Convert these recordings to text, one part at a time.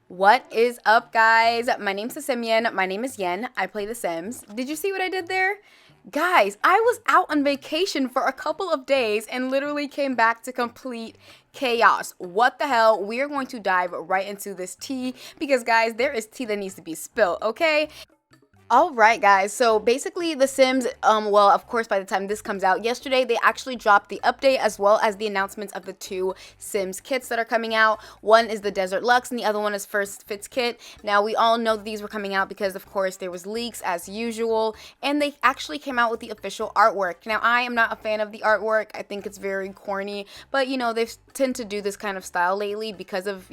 What is up, guys? My name's TheSimYin. My name is Yen. I play The Sims. Did you see what I did there? Guys, I was out on vacation for a couple of days and literally came back to complete chaos. What the hell? We are going to dive right into this tea because, guys, there is tea that needs to be spilled, okay? All right, guys. So basically, The Sims, well, of course, by the time this comes out, yesterday they actually dropped the update as well as the announcements of the two Sims kits that are coming out. One is the Desert Luxe, and the other one is First Fits kit. Now, we all know that these were coming out because, of course, there was leaks as usual, and they actually came out with the official artwork. Now, I am not a fan of the artwork. I think it's very corny, but they tend to do this kind of style lately because of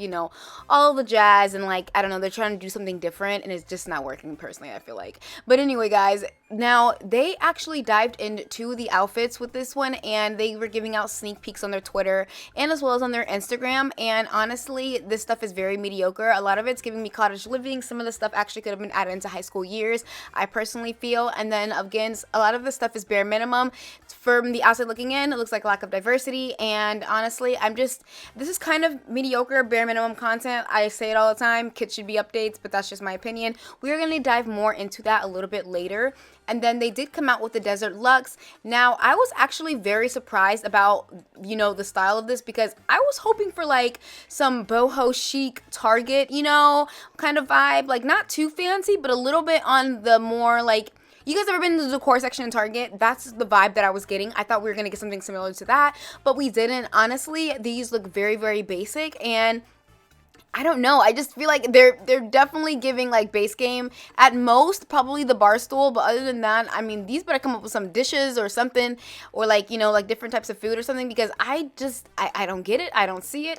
all the jazz and I don't know, they're trying to do something different, and it's just not working personally. I feel like. But anyway, guys, now they actually dived into the outfits with this one, and they were giving out sneak peeks on their Twitter and as well as on their Instagram. And honestly, this stuff is very mediocre. A lot of it's giving me cottage living. Some of the stuff actually could have been added into high school years, I personally feel. And then again, a lot of the stuff is bare minimum. From the outside looking in, it looks like lack of diversity. And honestly, this is kind of mediocre, bare minimum content. I say it all the time. Kids should be updates, but that's just my opinion. We're going to dive more into that a little bit later. And then they did come out with the Desert Luxe. Now, I was actually very surprised about, the style of this because I was hoping for some boho chic Target, kind of vibe. Not too fancy, but a little bit on the more you guys ever been to the decor section in Target? That's the vibe that I was getting. I thought we were going to get something similar to that, but we didn't. Honestly, these look very, very basic, and I don't know. I just feel like they're definitely giving base game at most, probably the bar stool. But other than that, I mean, these better come up with some dishes or something, or different types of food or something, because I don't get it. I don't see it.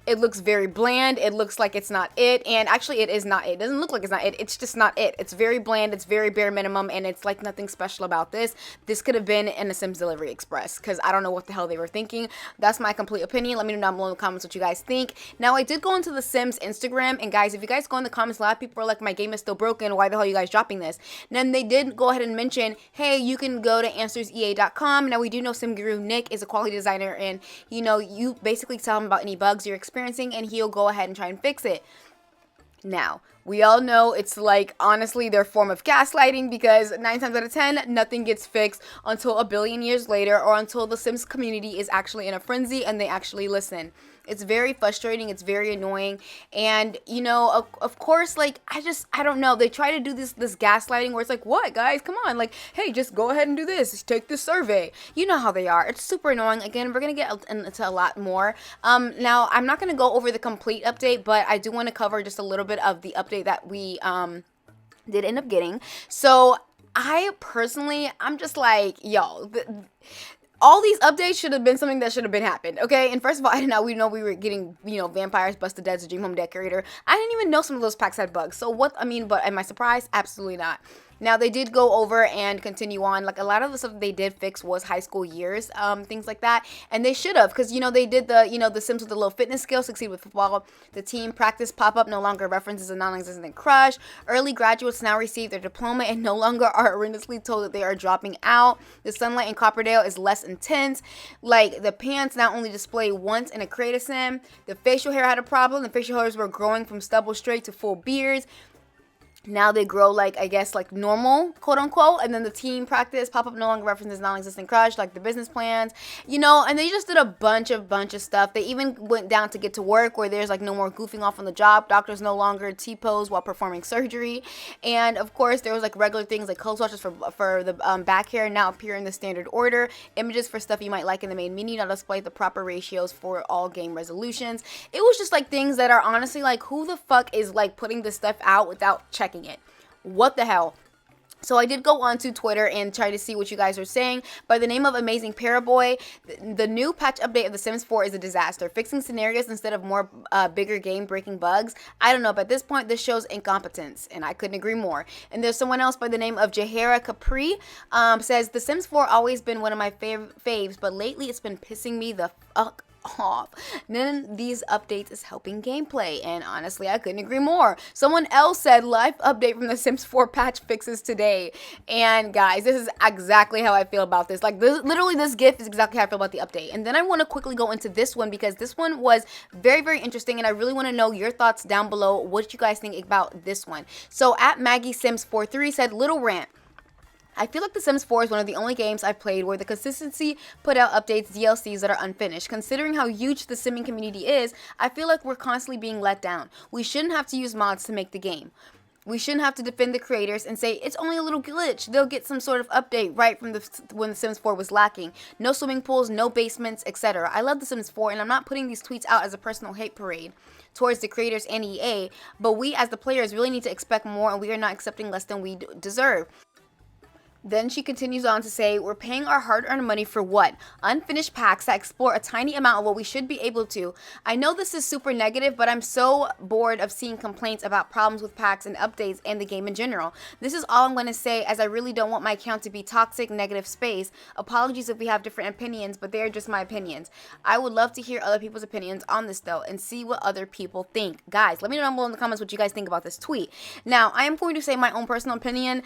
It looks very bland. It looks like it's not it, and actually it is not it. It doesn't look like it's not it. It's just not it. It's very bland. It's very bare minimum, and it's nothing special about this. This could have been in a Sims Delivery Express, because I don't know what the hell they were thinking. That's my complete opinion. Let me know down below in the comments what you guys think. Now, I did go into the Sims Instagram, and guys, if you guys go in the comments, a lot of people are like, my game is still broken, why the hell are you guys dropping this? And then they did go ahead and mention, hey, you can go to answersea.com. Now, we do know Sim Guru Nick is a quality designer, and you basically tell him about any bugs you're experiencing, and he'll go ahead and try and fix it. Now, we all know it's honestly, their form of gaslighting, because 9 times out of 10, nothing gets fixed until a billion years later, or until the Sims community is actually in a frenzy and they actually listen. It's very frustrating. It's very annoying. And, of course, I don't know. They try to do this gaslighting where it's what, guys? Come on. Hey, just go ahead and do this. Take this survey. You know how they are. It's super annoying. Again, we're going to get into a lot more. Now, I'm not going to go over the complete update, but I do want to cover just a little bit of the update that we did end up getting. So, I personally, I'm just yo, all these updates should have been something that should have been happened, okay? And first of all, I didn't know we were getting, vampires, busted dead's a dream home decorator. I didn't even know some of those packs had bugs. So but am I surprised? Absolutely not. Now, they did go over and continue on. A lot of the stuff they did fix was high school years, things like that. And they should have, because, they did the Sims with the low fitness skill succeed with football. The team practice pop-up no longer references a non-existent crush. Early graduates now receive their diploma and no longer are horrendously told that they are dropping out. The sunlight in Copperdale is less intense. The pants now only display once in a creative sim. The facial hair had a problem. The facial hairs were growing from stubble straight to full beards. Now they grow I guess normal, quote unquote, and then the team practice pop-up no longer references non-existent crush, the business plans, and they just did a bunch of stuff. They even went down to get to work, where there's no more goofing off on the job. Doctors no longer T-pose while performing surgery, and of course there was regular things clothes washes for the back hair now appear in the standard order. Images for stuff you might like in the main menu now display the proper ratios for all game resolutions. It was just things that are honestly who the fuck is putting this stuff out without checking it? What the hell? So I did go onto Twitter and try to see what you guys are saying. By the name of Amazing Paraboy, the new patch update of The Sims 4 is a disaster. Fixing scenarios instead of more bigger game-breaking bugs. I don't know, but at this point, this shows incompetence, and I couldn't agree more. And there's someone else by the name of Jahara Capri, says, The Sims 4 always been one of my faves, but lately it's been pissing me the fuck off. None of these updates is helping gameplay, and honestly, I couldn't agree more. Someone else said live update from the Sims 4 patch fixes today. And guys, this is exactly how I feel about this. Like, literally this GIF is exactly how I feel about the update. And then I want to quickly go into this one because this one was very, very interesting, and I really want to know your thoughts down below. What you guys think about this one? So at Maggie Sims 43 said, little rant. I feel like The Sims 4 is one of the only games I've played where the consistency put out updates, DLCs that are unfinished. Considering how huge the simming community is, I feel like we're constantly being let down. We shouldn't have to use mods to make the game. We shouldn't have to defend the creators and say it's only a little glitch. They'll get some sort of update right from when The Sims 4 was lacking. No swimming pools, no basements, etc. I love The Sims 4, and I'm not putting these tweets out as a personal hate parade towards the creators and EA, but we as the players really need to expect more, and we are not accepting less than we deserve. Then she continues on to say, we're paying our hard-earned money for what? Unfinished packs that explore a tiny amount of what we should be able to. I know this is super negative, but I'm so bored of seeing complaints about problems with packs and updates and the game in general. This is all I'm going to say, as I really don't want my account to be toxic, negative space. Apologies if we have different opinions, but they are just my opinions. I would love to hear other people's opinions on this though, and see what other people think. Guys, let me know down below in the comments what you guys think about this tweet. Now, I am going to say my own personal opinion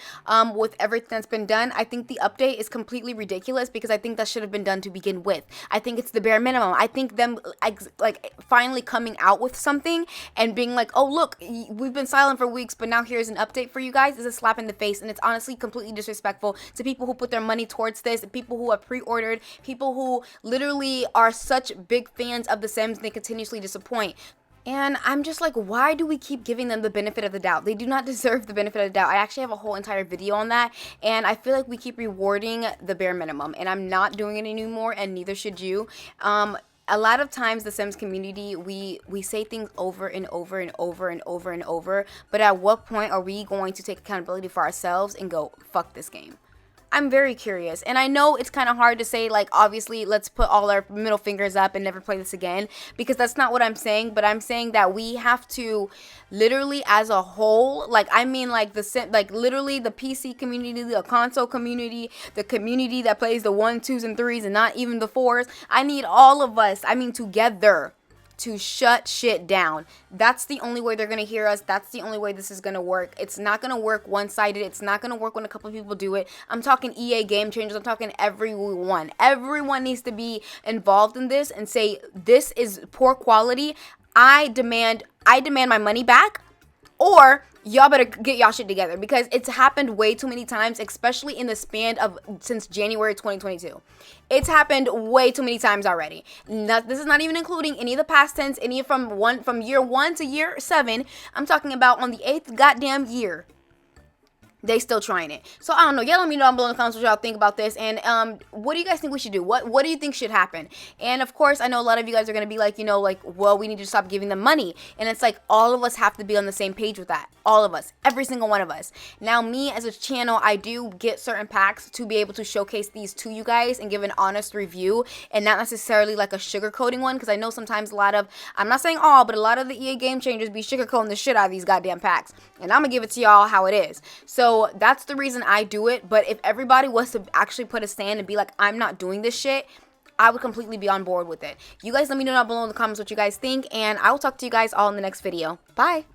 with everything that's been done. I think the update is completely ridiculous because I think that should have been done to begin with. I think it's the bare minimum. I think them like finally coming out with something and being like, oh look, we've been silent for weeks, but now here's an update for you guys, is a slap in the face, and it's honestly completely disrespectful to people who put their money towards this, people who have pre-ordered, people who literally are such big fans of The Sims and they continuously disappoint. And I'm just like, why do we keep giving them the benefit of the doubt? They do not deserve the benefit of the doubt. I actually have a whole entire video on that, and I feel like we keep rewarding the bare minimum, and I'm not doing it anymore, and neither should you. A lot of times the Sims community, we say things over and over and over and over and over, but at what point are we going to take accountability for ourselves and go, fuck this game? I'm very curious, and I know it's kind of hard to say, like, obviously, let's put all our middle fingers up and never play this again, because that's not what I'm saying, but I'm saying that we have to literally, as a whole, like, I mean, like, literally the PC community, the console community, the community that plays the 1s, 2s, and 3s, and not even the 4s, I need all of us, I mean, together, to shut shit down. That's the only way they're going to hear us. That's the only way this is going to work. It's not going to work one-sided. It's not going to work when a couple of people do it. I'm talking EA Game Changers. I'm talking everyone. Everyone needs to be involved in this and say, this is poor quality. I demand my money back, or y'all better get y'all shit together, because it's happened way too many times, especially in the span of since January 2022. It's happened way too many times already. This is not even including any of the past tense, any from year 1 to year 7. I'm talking about on the 8th goddamn year. They still trying it. So I don't know. Y'all let me know down below in the comments what y'all think about this. And what do you guys think we should do? What do you think should happen? And of course, I know a lot of you guys are going to be like, you know, like, well, we need to stop giving them money. And it's like, all of us have to be on the same page with that. All of us. Every single one of us. Now, me as a channel, I do get certain packs to be able to showcase these to you guys and give an honest review, and not necessarily like a sugarcoating one, because I know sometimes a lot of, I'm not saying all, but a lot of the EA Game Changers be sugarcoating the shit out of these goddamn packs. And I'm going to give it to y'all how it is. So that's the reason I do it. But if everybody was to actually put a stand and be like, I'm not doing this shit, I would completely be on board with it. You guys let me know down below in the comments what you guys think, and I will talk to you guys all in the next video. Bye.